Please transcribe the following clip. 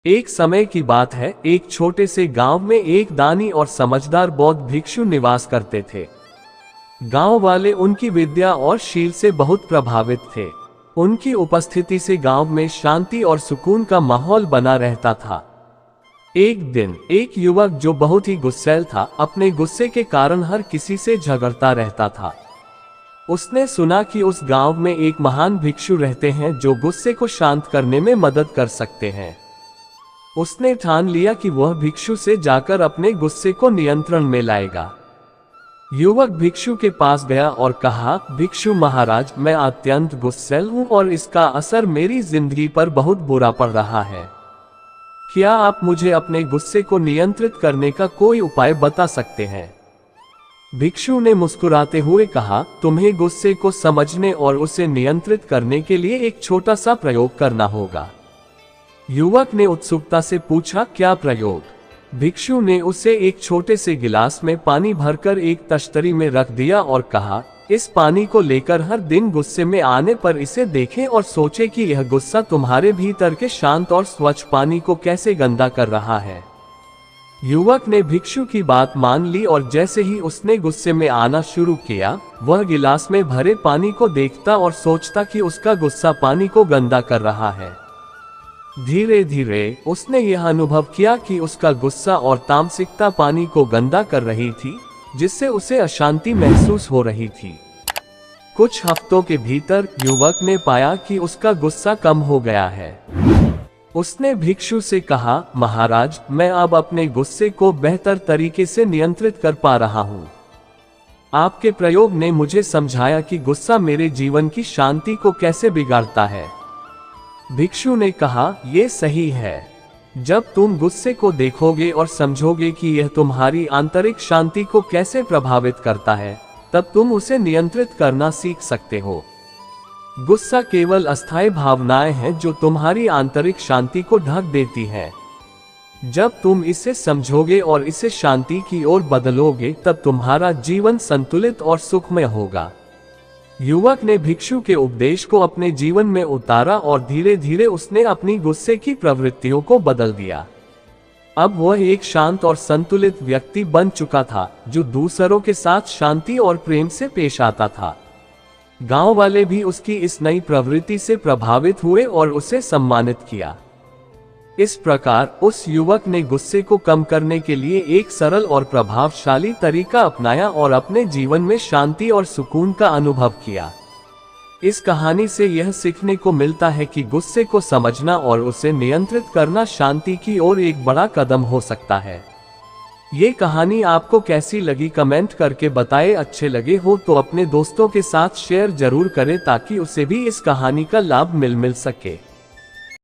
एक समय की बात है, एक छोटे से गांव में एक दानी और समझदार बौद्ध भिक्षु निवास करते थे। गांव वाले उनकी विद्या और शील से बहुत प्रभावित थे। उनकी उपस्थिति से गांव में शांति और सुकून का माहौल बना रहता था। एक दिन एक युवक जो बहुत ही गुस्सैल था, अपने गुस्से के कारण हर किसी से झगड़ता रहता था। उसने सुना कि उस गांव में एक महान भिक्षु रहते हैं जो गुस्से को शांत करने में मदद कर सकते हैं। उसने ठान लिया कि वह भिक्षु से जाकर अपने गुस्से को नियंत्रण में लाएगा। युवक भिक्षु के पास गया और कहा, भिक्षु महाराज, मैं अत्यंत गुस्सैल हूं और इसका असर मेरी जिंदगी पर बहुत बुरा पड़ रहा है। क्या आप मुझे अपने गुस्से को नियंत्रित करने का कोई उपाय बता सकते हैं? भिक्षु ने मुस्कुराते हुए कहा, तुम्हें गुस्से को समझने और उसे नियंत्रित करने के लिए एक छोटा सा प्रयोग करना होगा। युवक ने उत्सुकता से पूछा, क्या प्रयोग? भिक्षु ने उसे एक छोटे से गिलास में पानी भरकर एक तश्तरी में रख दिया और कहा, इस पानी को लेकर हर दिन गुस्से में आने पर इसे देखें और सोचें कि यह गुस्सा तुम्हारे भीतर के शांत और स्वच्छ पानी को कैसे गंदा कर रहा है। युवक ने भिक्षु की बात मान ली और जैसे ही उसने गुस्से में आना शुरू किया, वह गिलास में भरे पानी को देखता और सोचता कि उसका गुस्सा पानी को गंदा कर रहा है। धीरे धीरे उसने यह अनुभव किया कि उसका गुस्सा और तामसिकता पानी को गंदा कर रही थी, जिससे उसे अशांति महसूस हो रही थी। कुछ हफ्तों के भीतर युवक ने पाया कि उसका गुस्सा कम हो गया है। उसने भिक्षु से कहा, महाराज, मैं अब अपने गुस्से को बेहतर तरीके से नियंत्रित कर पा रहा हूँ। आपके प्रयोग ने मुझे समझाया कि गुस्सा मेरे जीवन की शांति को कैसे बिगाड़ता है। भिक्षु ने कहा, यह सही है। जब तुम गुस्से को देखोगे और समझोगे कि यह तुम्हारी आंतरिक शांति को कैसे प्रभावित करता है, तब तुम उसे नियंत्रित करना सीख सकते हो। गुस्सा केवल अस्थायी भावनाएं हैं जो तुम्हारी आंतरिक शांति को ढक देती हैं। जब तुम इसे समझोगे और इसे शांति की ओर बदलोगे, तब तुम्हारा जीवन संतुलित और सुखमय होगा। युवक ने भिक्षु के उपदेश को अपने जीवन में उतारा और धीरे धीरे उसने अपनी गुस्से की प्रवृत्तियों को बदल दिया। अब वह एक शांत और संतुलित व्यक्ति बन चुका था, जो दूसरों के साथ शांति और प्रेम से पेश आता था। गांव वाले भी उसकी इस नई प्रवृत्ति से प्रभावित हुए और उसे सम्मानित किया। इस प्रकार उस युवक ने गुस्से को कम करने के लिए एक सरल और प्रभावशाली तरीका अपनाया और अपने जीवन में शांति और सुकून का अनुभव किया। इस कहानी से यह सीखने को मिलता है कि गुस्से को समझना और उसे नियंत्रित करना शांति की ओर एक बड़ा कदम हो सकता है। ये कहानी आपको कैसी लगी कमेंट करके बताएं। अच्छे लगे हो तो अपने दोस्तों के साथ शेयर जरूर करें ताकि उसे भी इस कहानी का लाभ मिल सके।